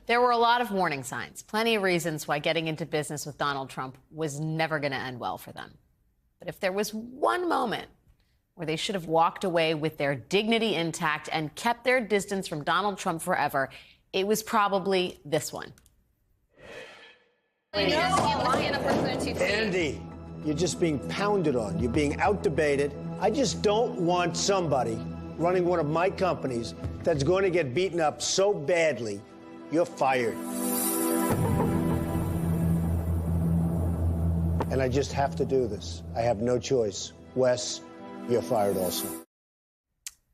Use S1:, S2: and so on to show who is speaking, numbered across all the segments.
S1: There were a lot of warning signs, plenty of reasons why getting into business with Donald Trump was never going to end well for them. But if there was one moment where they should have walked away with their dignity intact and kept their distance from Donald Trump forever, it was probably this one.
S2: Andy, you're just being pounded on. You're being out-debated. I just don't want somebody running one of my companies that's going to get beaten up so badly, you're fired. And I just have to do this. I have no choice. Wes, you're fired also.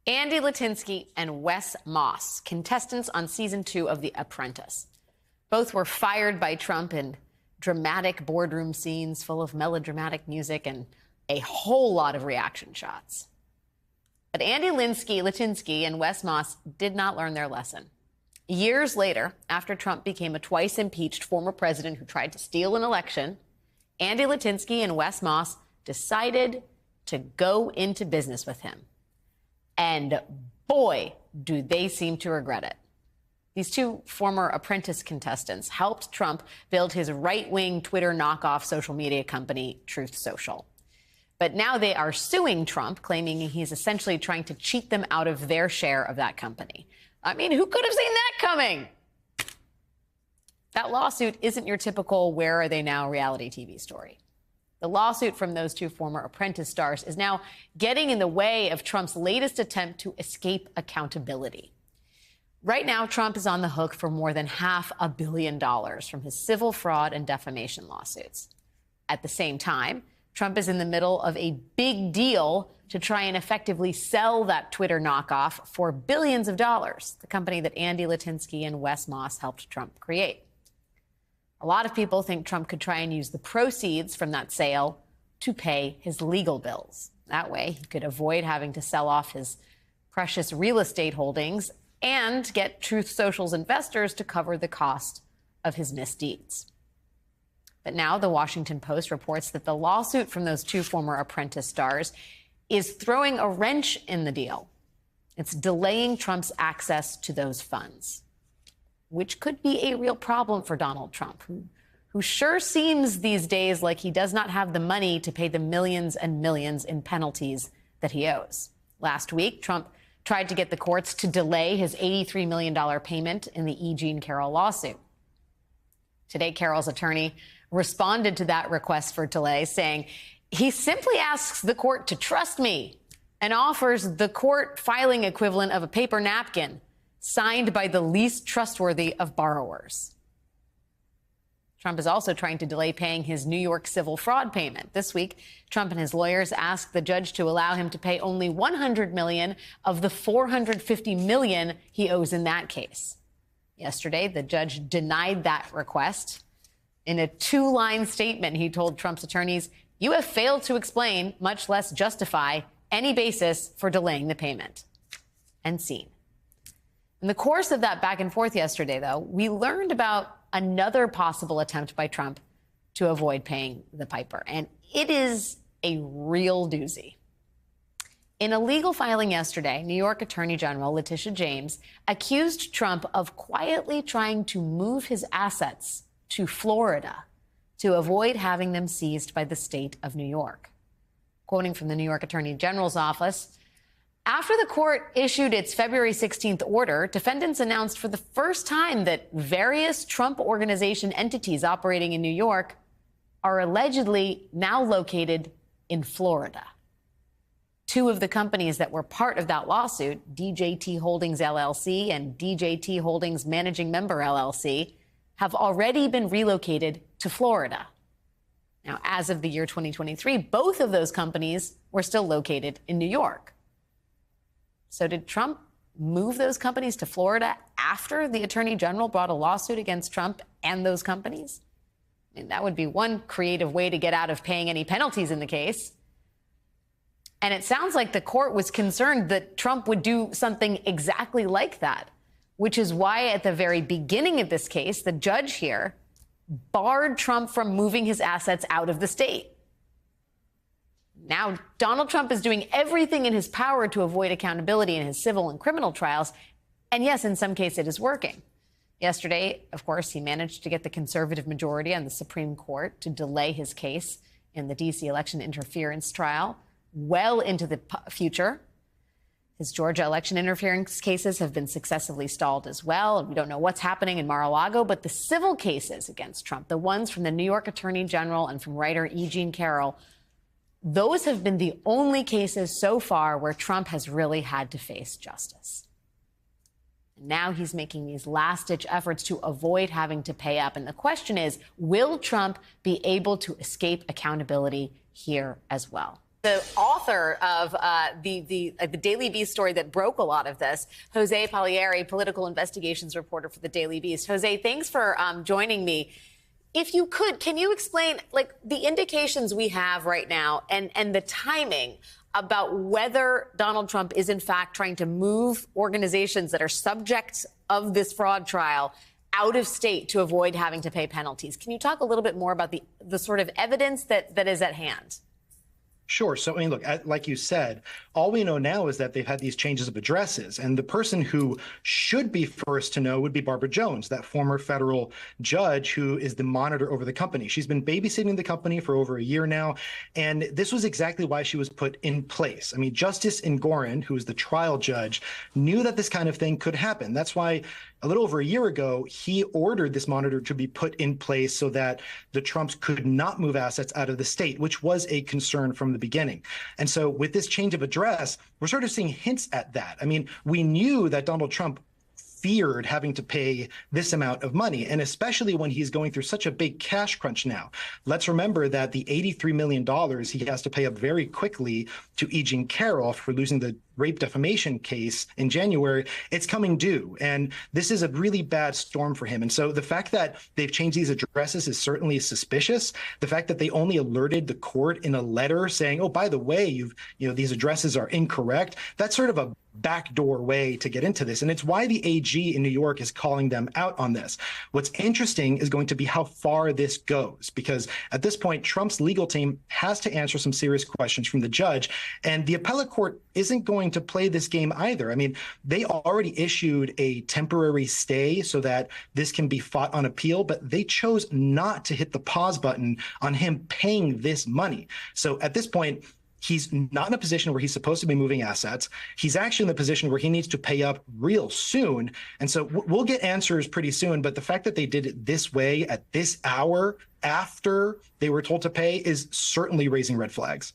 S1: Andy Litinsky and Wes Moss, contestants on season 2 of The Apprentice. Both were fired by Trump in dramatic boardroom scenes full of melodramatic music and a whole lot of reaction shots. But Andy Litinsky and Wes Moss did not learn their lesson. Years later, after Trump became a twice impeached former president who tried to steal an election, Andy Litinsky and Wes Moss decided to go into business with him. And boy, do they seem to regret it. These two former Apprentice contestants helped Trump build his right-wing Twitter knockoff social media company, Truth Social. But now they are suing Trump, claiming he's essentially trying to cheat them out of their share of that company. I mean, who could have seen that coming? That lawsuit isn't your typical where are they now reality TV story. The lawsuit from those two former Apprentice stars is now getting in the way of Trump's latest attempt to escape accountability. Right now, Trump is on the hook for more than $500 million from his civil fraud and defamation lawsuits. At the same time, Trump is in the middle of a big deal to try and effectively sell that Twitter knockoff for billions of dollars, the company that Andy Litinsky and Wes Moss helped Trump create. A lot of people think Trump could try and use the proceeds from that sale to pay his legal bills. That way, he could avoid having to sell off his precious real estate holdings and get Truth Social's investors to cover the cost of his misdeeds. But now the Washington Post reports that the lawsuit from those two former Apprentice stars is throwing a wrench in the deal. It's delaying Trump's access to those funds, which could be a real problem for Donald Trump, who sure seems these days like he does not have the money to pay the millions and millions in penalties that he owes. Last week, Trump tried to get the courts to delay his $83 million payment in the E. Jean Carroll lawsuit. Today, Carroll's attorney responded to that request for delay, saying he simply asks the court to trust me and offers the court filing equivalent of a paper napkin signed by the least trustworthy of borrowers. Trump is also trying to delay paying his New York civil fraud payment. This week, Trump and his lawyers asked the judge to allow him to pay only $100 million of the $450 million he owes in that case. Yesterday, the judge denied that request. In a 2-line statement, he told Trump's attorneys, "You have failed to explain, much less justify, any basis for delaying the payment." End scene. In the course of that back and forth yesterday, though, we learned about another possible attempt by Trump to avoid paying the piper, and it is a real doozy. In a legal filing yesterday, New York Attorney General Letitia James accused Trump of quietly trying to move his assets to Florida to avoid having them seized by the state of New York. Quoting from the New York Attorney General's office, after the court issued its February 16th order, defendants announced for the first time that various Trump Organization entities operating in New York are allegedly now located in Florida. Two of the companies that were part of that lawsuit, DJT Holdings LLC and DJT Holdings Managing Member LLC, have already been relocated to Florida. Now, as of the year 2023, both of those companies were still located in New York. So did Trump move those companies to Florida after the Attorney General brought a lawsuit against Trump and those companies? I mean, that would be one creative way to get out of paying any penalties in the case. And it sounds like the court was concerned that Trump would do something exactly like that, which is why at the very beginning of this case, the judge here barred Trump from moving his assets out of the state. Now, Donald Trump is doing everything in his power to avoid accountability in his civil and criminal trials. And yes, in some cases it is working. Yesterday, of course, he managed to get the conservative majority on the Supreme Court to delay his case in the D.C. election interference trial well into the future. His Georgia election interference cases have been successfully stalled as well. And we don't know what's happening in Mar-a-Lago, but the civil cases against Trump, the ones from the New York Attorney General and from writer E. Jean Carroll, those have been the only cases so far where Trump has really had to face justice. Now he's making these last-ditch efforts to avoid having to pay up. And the question is, will Trump be able to escape accountability here as well? The author of the Daily Beast story that broke a lot of this, Jose Palieri, political investigations reporter for the Daily Beast. Jose, thanks for joining me. If you could, can you explain, like, the indications we have right now and the timing about whether Donald Trump is in fact trying to move organizations that are subjects of this fraud trial out of state to avoid having to pay penalties? Can you talk a little bit more about the sort of evidence that is at hand?
S3: Sure. So, I mean, look, like you said, all we know now is that they've had these changes of addresses. And the person who should be first to know would be Barbara Jones, that former federal judge who is the monitor over the company. She's been babysitting the company for over a year now. And this was exactly why she was put in place. I mean, Justice Engoron, who is the trial judge, knew that this kind of thing could happen. That's why a little over a year ago, he ordered this monitor to be put in place so that the Trumps could not move assets out of the state, which was a concern from the beginning. And so with this change of address, we're sort of seeing hints at that. I mean, we knew that Donald Trump feared having to pay this amount of money, and especially when he's going through such a big cash crunch now. Let's remember that the $83 million he has to pay up very quickly to E. Jean Carroll for losing the rape defamation case in January, it's coming due. And this is a really bad storm for him. And so the fact that they've changed these addresses is certainly suspicious. The fact that they only alerted the court in a letter saying, oh, by the way, these addresses are incorrect, that's sort of a backdoor way to get into this. And it's why the AG in New York is calling them out on this. What's interesting is going to be how far this goes, because at this point, Trump's legal team has to answer some serious questions from the judge. And the appellate court isn't going to play this game either. I mean, they already issued a temporary stay so that this can be fought on appeal, but they chose not to hit the pause button on him paying this money. So at this point, he's not in a position where he's supposed to be moving assets. He's actually in the position where he needs to pay up real soon. And so we'll get answers pretty soon. But the fact that they did it this way at this hour after they were told to pay is certainly raising red flags.